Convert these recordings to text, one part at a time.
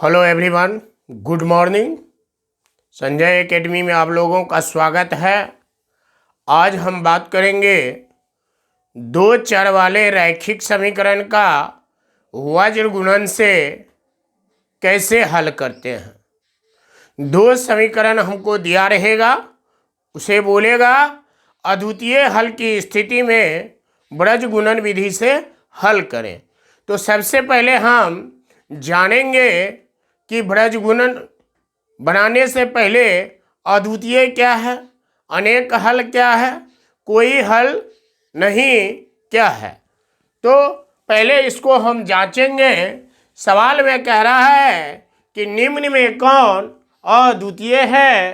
Hello everyone, good morning. Sanjay academy में आप लोगों का स्वागत है। आज हम बात करेंगे दो चर वाले रैखिक समीकरण का वज्र गुणन से कैसे हल करते हैं। दो समीकरण हमको दिया रहेगा, उसे बोलेगा अद्वितीय हल की स्थिति में वज्र गुणन विधि से हल करें। तो सबसे पहले हम जानेंगे कि वज्र गुणन बनाने से पहले अद्वितीय क्या है, अनेक हल क्या है, कोई हल नहीं क्या है। तो पहले इसको हम जांचेंगे। सवाल में कह रहा है कि निम्न में कौन अद्वितीय है,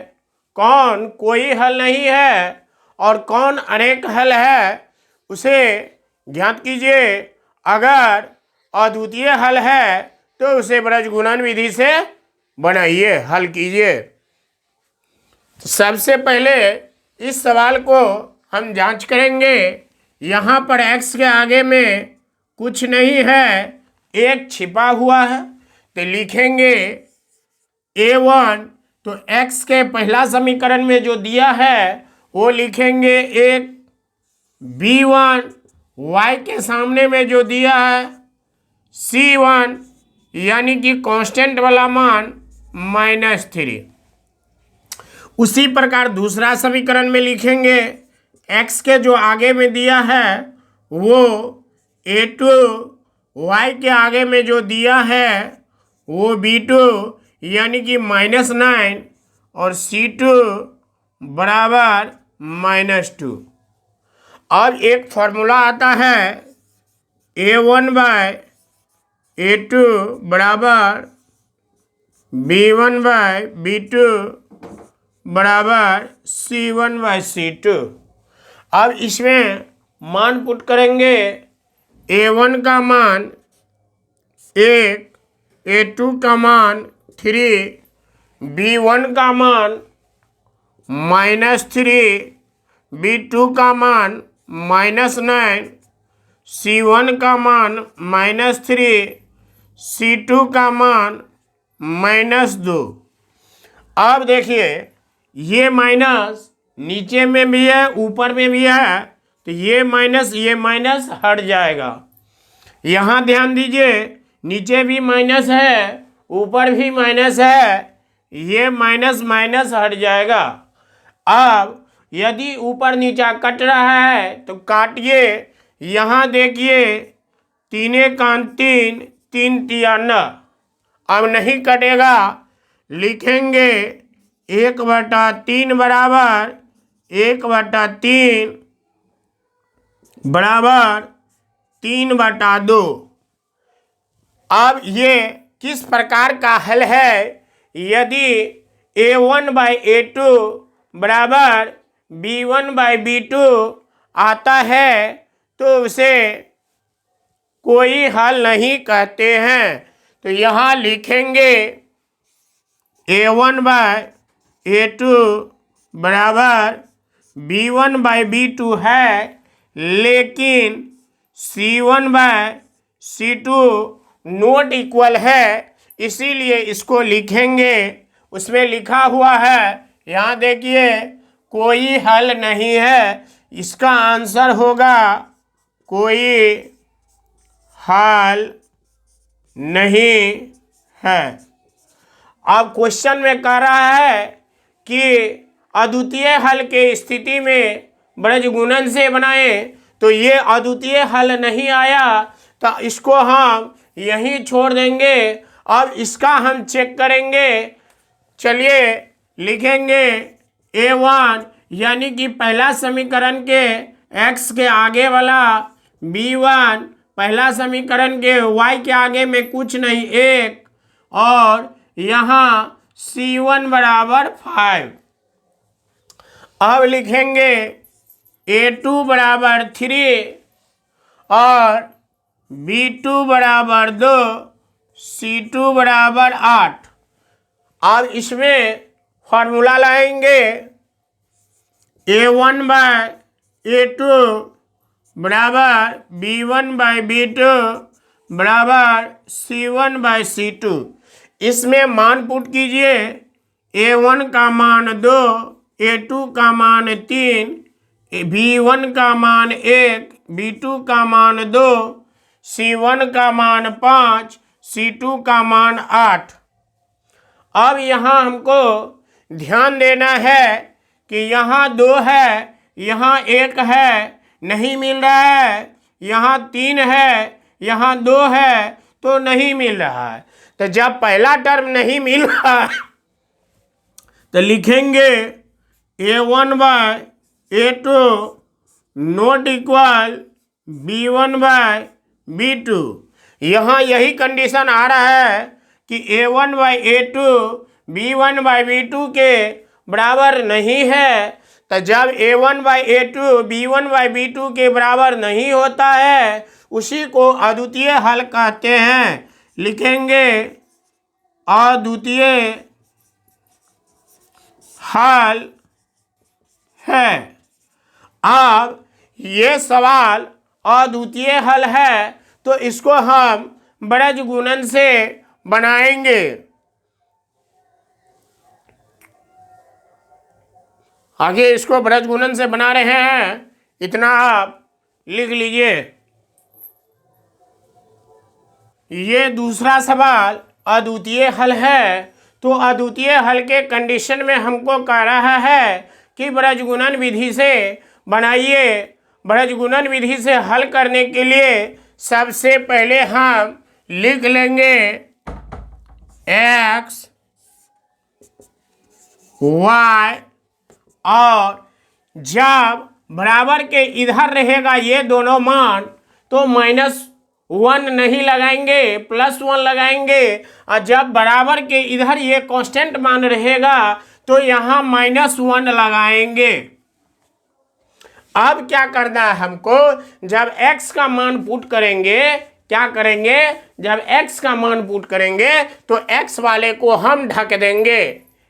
कौन कोई हल नहीं है और कौन अनेक हल है, उसे ज्ञात कीजिए। अगर अद्वितीय हल है तो उसे वज्र गुणन विधि से बनाइए, हल कीजिए। तो सबसे पहले इस सवाल को हम जांच करेंगे। यहाँ पर x के आगे में कुछ नहीं है, एक छिपा हुआ है, तो लिखेंगे a1। तो x के पहला समीकरण में जो दिया है वो लिखेंगे एक, b1 y के सामने में जो दिया है c1 यानी कि कांस्टेंट वाला मान -3। उसी प्रकार दूसरा समीकरण में लिखेंगे x के जो आगे में दिया है वो a2, y के आगे में जो दिया है वो b2 यानी कि -9 और c2 बराबर -2। अब एक फॉर्मूला आता है a1/a2 बराबर b1/b2 बराबर c1/c2। अब इसमें मान पुट करेंगे। a1 का मान 1, a2 का मान 3, b1 का मान -3, b2 का मान -9, c1 का मान -3, c2 का मान -2। अब देखिए ये माइनस नीचे में भी है, ऊपर में भी है, तो ये माइनस हट जाएगा। यहाँ ध्यान दीजिए, नीचे भी माइनस है, ऊपर भी माइनस है, ये माइनस हट जाएगा। अब यदि ऊपर नीचा कट रहा है तो काटिए। यहाँ देखिए 3 कान 3, 3 तिया 9। अब नहीं कटेगा, लिखेंगे 1/3 बराबर 1/3 बराबर 3/2। अब ये किस प्रकार का हल है? यदि a1/a2 बराबर b1/b2 आता है तो उसे कोई हल नहीं कहते हैं। तो यहाँ लिखेंगे a1/a2 बराबर b1/b2 है, लेकिन c1/c2 नॉट इक्वल है, इसीलिए इसको लिखेंगे। उसमें लिखा हुआ है, यहाँ देखिए कोई हल नहीं है। इसका आंसर होगा कोई हल नहीं है। अब क्वेश्चन में कह रहा है कि अद्वितीय हल के स्थिति में वज्र गुणन से बनाएं, तो ये अद्वितीय हल नहीं आया तो इसको हम यहीं छोड़ देंगे। अब इसका हम चेक करेंगे। चलिए लिखेंगे a1 यानी कि पहला समीकरण के x के आगे वाला b1, पहला समीकरण के y के आगे में कुछ नहीं, 1, और यहाँ c1 बराबर 5। अब लिखेंगे a2 बराबर 3 और b2 बराबर 2, c2 बराबर 8। अब इसमें फॉर्मूला लाएंगे a1/a2 बराबर b1/b2 बराबर c1/c2। इसमें मान पुट कीजिए। A1 का मान 2, A2 का मान 3, B1 का मान 1, B2 का मान 2, C1 का मान 5, C2 का मान 8। अब यहाँ हमको ध्यान देना है कि यहाँ 2 है, यहाँ 1 है, नहीं मिल रहा है, यहाँ 3 है, यहाँ 2 है, तो नहीं मिल रहा है। तो जब पहला टर्म नहीं मिल रहा है तो लिखेंगे A1 bye A2 not equal B1 bye B2। यहाँ यही कंडीशन आ रहा है कि A1 bye A2 B1 bye B2 के बराबर नहीं है। तो जब A1 bye A2 B1 bye B2 के बराबर नहीं होता है, उसी को अद्वितीय हल कहते हैं। लिखेंगे अद्वितीय हल है। अब ये सवाल अद्वितीय हल है तो इसको हम ब्रज गुणन से बनाएंगे। आगे इसको ब्रज गुणन से बना रहे हैं, इतना आप लिख लीजिए। ये दूसरा सवाल अद्वितीय हल है, तो अद्वितीय हल के कंडीशन में हमको कह रहा है कि ब्रज गुणन विधि से बनाइए। ब्रज गुणन विधि से हल करने के लिए सबसे पहले हम लिख लेंगे x y, और जब बराबर के इधर रहेगा ये दोनों मान तो -1 नहीं लगाएंगे, +1 लगाएंगे। और जब बराबर के इधर ये कांस्टेंट मान रहेगा तो यहाँ -1 लगाएंगे। अब क्या करना है हमको, जब x का मान पुट करेंगे, क्या करेंगे, जब x का मान पुट करेंगे तो x वाले को हम ढक देंगे।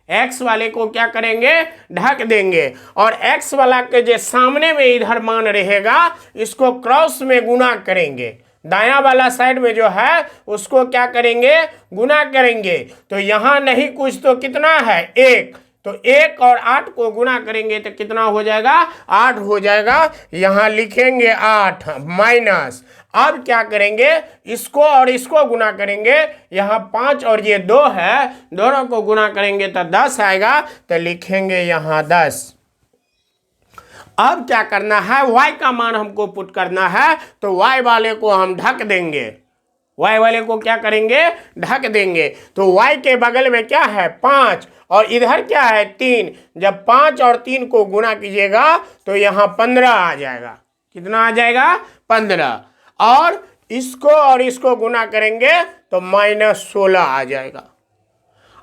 x वाले को क्या करेंगे, ढक देंगे। और x वाला के जो सामने में इधर मान रहेगा इसको क्रॉस में गुना करेंगे। दायां वाला साइड में जो है उसको क्या करेंगे, गुना करेंगे। तो यहाँ नहीं कुछ तो कितना है, 1। तो 1 और 8 को गुना करेंगे तो कितना हो जाएगा, 8 हो जाएगा। यहाँ लिखेंगे 8 माइनस। अब क्या करेंगे, इसको और इसको गुना करेंगे। यहाँ 5 और ये 2 है, दोनों को गुना करेंगे तो 10 आएगा। तो लिखेंगे यहाँ 10। अब क्या करना है, y का मान हमको पुट करना है, तो y वाले को हम ढक देंगे। y वाले को क्या करेंगे, ढक देंगे। तो y के बगल में क्या है, 5, और इधर क्या है, 3। जब 5 और 3 को गुना कीजिएगा तो यहाँ 15 आ जाएगा। कितना आ जाएगा, 15। और इसको गुना करेंगे तो -16 आ जाएगा।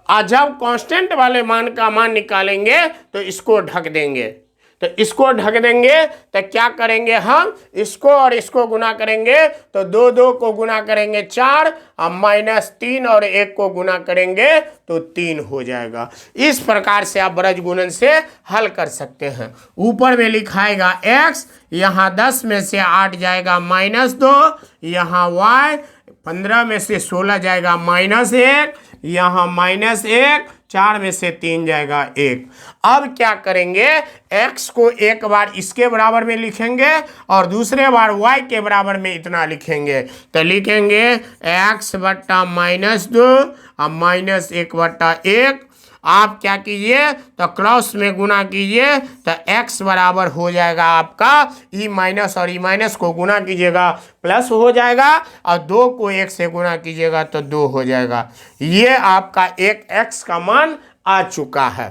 और जब कांस्टेंट वाले मान का मान निकालेंगे तो इसको ढक देंगे। तो इसको ढक देंगे तो क्या करेंगे, हम इसको और इसको गुना करेंगे तो 2 को गुना करेंगे 4, और -3 और 1 को गुना करेंगे तो 3 हो जाएगा। इस प्रकार से आप ब्रज गुणन से हल कर सकते हैं। ऊपर में लिखाएगा x, यहाँ 10 में से 8 जाएगा -2, यहाँ y 15 में से 16 जाएगा -1, यहाँ -1, 4 में से 3 जाएगा 1। अब क्या करेंगे, x को एक बार इसके बराबर में लिखेंगे और दूसरे बार y के बराबर में इतना लिखेंगे। तो लिखेंगे x बट्टा -2 और -1/1। आप क्या कीजिए, तो क्रॉस में गुना कीजिए तो x बराबर हो जाएगा आपका e माइनस, और e माइनस को गुना कीजिएगा प्लस हो जाएगा, और 2 को 1 से गुना कीजिएगा तो 2 हो जाएगा। ये आपका एक x का मान आ चुका है।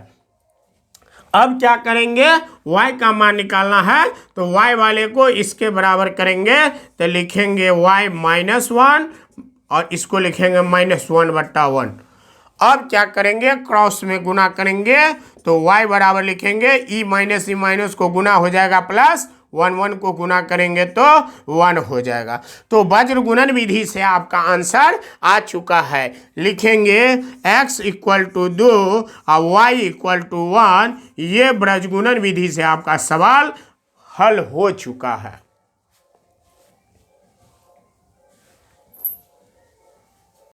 अब क्या करेंगे, y का मान निकालना है, तो y वाले को इसके बराबर करेंगे तो लिखेंगे y -1 और इसको लिखेंगे -1/1। अब क्या करेंगे, क्रॉस में गुना करेंगे तो y बराबर लिखेंगे e माइनस को गुना हो जाएगा प्लस 1 को गुना करेंगे तो 1 हो जाएगा। तो वज्र गुणन विधि से आपका आंसर आ चुका है। लिखेंगे x = 2 और y = 1। ये ब्रज गुणन विधि से आपका सवाल हल हो चुका है।